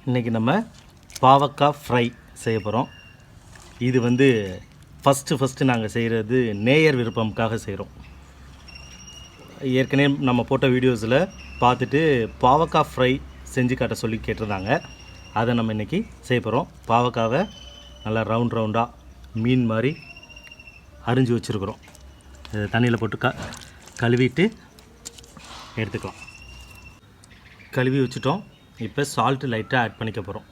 இன்றைக்கி நம்ம பாவக்காய் ஃப்ரை செய்ய போகிறோம். இது வந்து ஃபஸ்ட்டு நாங்கள் செய்கிறது நேயர் விருப்பம்காக செய்கிறோம். ஏற்கனவே நம்ம போட்ட வீடியோஸில் பார்த்துட்டு பாவக்காய் ஃப்ரை செஞ்சு காட்ட சொல்லி கேட்டிருந்தாங்க. அதை நம்ம இன்றைக்கி செய்ய போகிறோம். பாவக்காவை நல்லா ரவுண்டாக மீன் மாதிரி அரிஞ்சு வச்சுருக்குறோம். தண்ணியில் போட்டு கழுவிட்டு எடுத்துக்கலாம். கழுவி வச்சுட்டோம். இப்போ சால்ட்டு லைட்டாக ஆட் பண்ணிக்க போகிறோம்.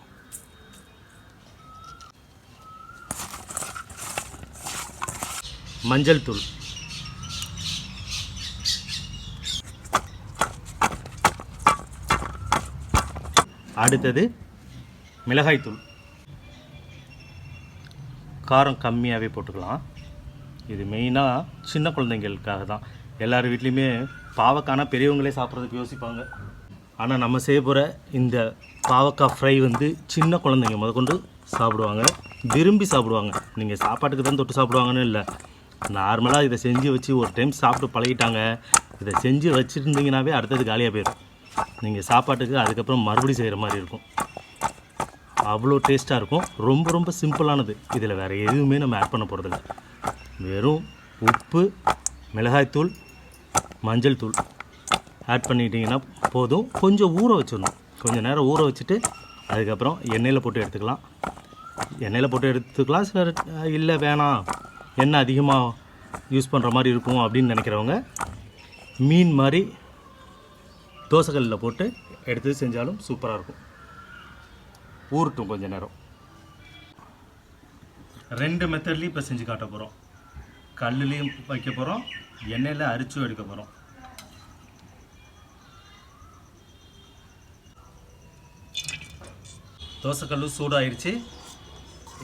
மஞ்சள் தூள், அடுத்தது மிளகாய் தூள். காரம் கம்மியாகவே போட்டுக்கலாம். இது மெயினாக சின்ன குழந்தைங்களுக்காக தான். எல்லார் வீட்லேயுமே பாவக்காய்னா பெரியவங்களே சாப்பிட்றதுக்கு யோசிப்பாங்க. ஆனால் நம்ம செய்ய போகிற இந்த பாவக்காய் ஃப்ரை வந்து சின்ன குழந்தைங்க முதற்கொண்டு சாப்பிடுவாங்க, விரும்பி சாப்பிடுவாங்க. நீங்கள் சாப்பாட்டுக்கு தான் தொட்டு சாப்பிடுவாங்கன்னு இல்லை, நார்மலாக இதை செஞ்சு வச்சு ஒரு டைம் சாப்பிட்டு பழகிட்டாங்க. இதை செஞ்சு வச்சுருந்தீங்கன்னாவே அடுத்தது காலியாக போயிடும். நீங்கள் சாப்பாட்டுக்கு அதுக்கப்புறம் மறுபடியும் செய்கிற மாதிரி இருக்கும். அவ்வளோ டேஸ்ட்டாக இருக்கும். ரொம்ப சிம்பிளானது. இதில் வேறு எதுவுமே நம்ம ஆட் பண்ண போகிறதில்ல. வெறும் உப்பு, மிளகாய்த்தூள், மஞ்சள் தூள் ஆட் பண்ணிட்டீங்கன்னா போதும். கொஞ்சம் ஊற வச்சிடணும். கொஞ்சம் நேரம் ஊற வச்சுட்டு அதுக்கப்புறம் எண்ணெயில் போட்டு எடுத்துக்கலாம். சிலர் இல்லை வேணாம், எண்ணெய் அதிகமாக யூஸ் பண்ணுற மாதிரி இருக்கும் அப்படின்னு நினைக்கிறவங்க மீன் மாதிரி தோசைக்கல்லில் போட்டு எடுத்து செஞ்சாலும் சூப்பராக இருக்கும். ஊறட்டும் கொஞ்சம் நேரம். 2 மெத்தட்லேயும் இப்போ செஞ்சு காட்ட போகிறோம். கல்லுலேயும் வைக்க போகிறோம், எண்ணெயில் அரிச்சும் எடுக்க போகிறோம். தோசைக்கல் சூடாகிடுச்சு.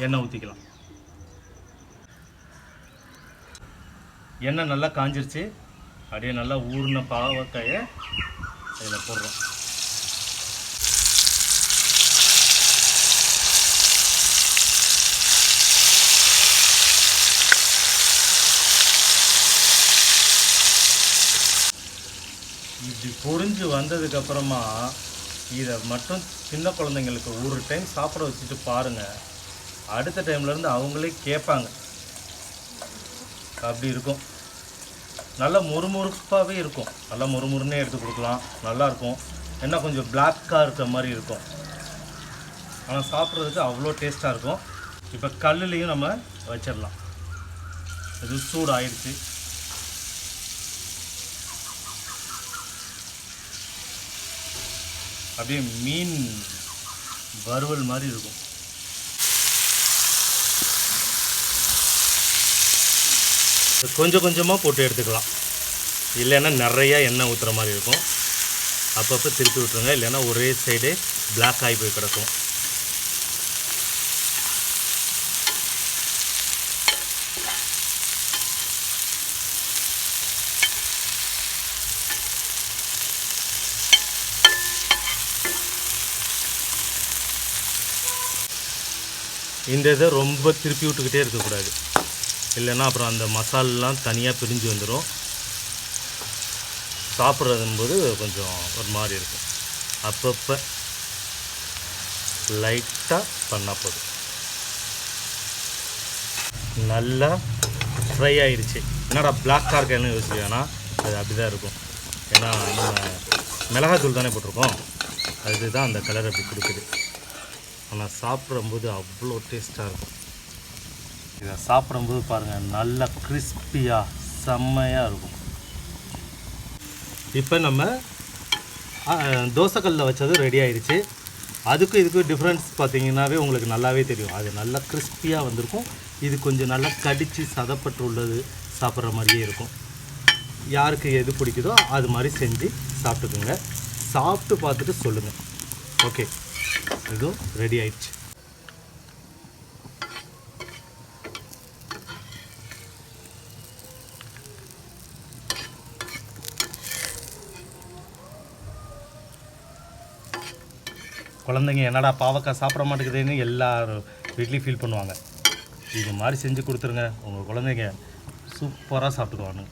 எண்ணெய் ஊற்றிக்கலாம். எண்ணெய் நல்லா காஞ்சிருச்சு. அப்படியே நல்லா ஊறின பாவக்காயை இதில் போடுறோம். இப்படி பொரிஞ்சு வந்ததுக்கப்புறமா இதை மட்டும் சின்ன குழந்தைங்களுக்கு ஒரு டைம் சாப்பிட வச்சுட்டு பாருங்கள். அடுத்த டைம்லேருந்து அவங்களே கேட்பாங்க. அப்படி இருக்கும். நல்லா முறுமுறுப்பாகவே இருக்கும். நல்லா முறுமுறுன்னே எடுத்து கொடுக்கலாம். நல்லாயிருக்கும். என்ன கொஞ்சம் பிளாக்காக இருக்கிற மாதிரி இருக்கும், ஆனால் சாப்பிட்றதுக்கு அவ்வளோ டேஸ்ட்டாக இருக்கும். இப்போ கல்லுலேயும் நம்ம வச்சிடலாம். இது சூடு ஆயிடுச்சு. அப்படியே மீன் வறுவல் மாதிரி இருக்கும். கொஞ்சம் கொஞ்சமாக போட்டு எடுத்துக்கலாம். இல்லைன்னா நிறையா எண்ணெய் ஊற்றுற மாதிரி இருக்கும். அப்பப்போ திருப்பி விட்டுருங்க, இல்லைன்னா ஒரே சைடே பிளாக் ஆகி போய் கிடக்கும். இந்த இதை ரொம்ப திருப்பி விட்டுக்கிட்டே இருக்கக்கூடாது, இல்லைன்னா அப்புறம் அந்த மசாலெலாம் தனியாக பிரிஞ்சு வந்துடும். சாப்பிட்றதும்போது கொஞ்சம் ஒரு மாதிரி இருக்கும். அப்பப்போ லைட்டாக பண்ணால் போதும். நல்லா ஃப்ரை ஆகிடுச்சு. என்னடா பிளாக்காக இருக்கேன்னு யோசிச்சேன்னா அது அப்படி தான் இருக்கும். ஏன்னா நம்ம மிளகாத்தூள் தானே போட்டிருக்கோம், அதுதான் அந்த கலர் அப்படி கொடுக்குது. ஆனால் சாப்பிடும்போது அவ்வளோ டேஸ்ட்டாக இருக்கும். இதை சாப்பிடும்போது பாருங்கள், நல்லா கிறிஸ்பியாக செம்மையாக இருக்கும். இப்போ நம்ம தோசைக்கல்லில் வச்சது ரெடி ஆயிடுச்சு. அதுக்கும் இதுக்கும் டிஃப்ரென்ஸ் பார்த்தீங்கன்னாவே உங்களுக்கு நல்லாவே தெரியும். அது நல்லா கிறிஸ்பியாக வந்திருக்கும். இது கொஞ்சம் நல்லா கடித்து சதப்பட்டு உள்ளது சாப்பிட்ற மாதிரியே இருக்கும். யாருக்கு எது பிடிக்குதோ அது மாதிரி செஞ்சு சாப்பிட்டுக்குங்க. சாப்பிட்டு பார்த்துட்டு சொல்லுங்கள். ஓகே, இதுவும் ரெடி ஆயிடுச்சு. குழந்தைங்க என்னடா பாவக்காய் சாப்பிட மாட்டேங்குதுன்னு எல்லாரும் வீட்லேயும் ஃபீல் பண்ணுவாங்க. இது மாதிரி செஞ்சு கொடுத்துருங்க, உங்கள் குழந்தைங்க சூப்பராக சாப்பிட்டுக்குவானுங்க.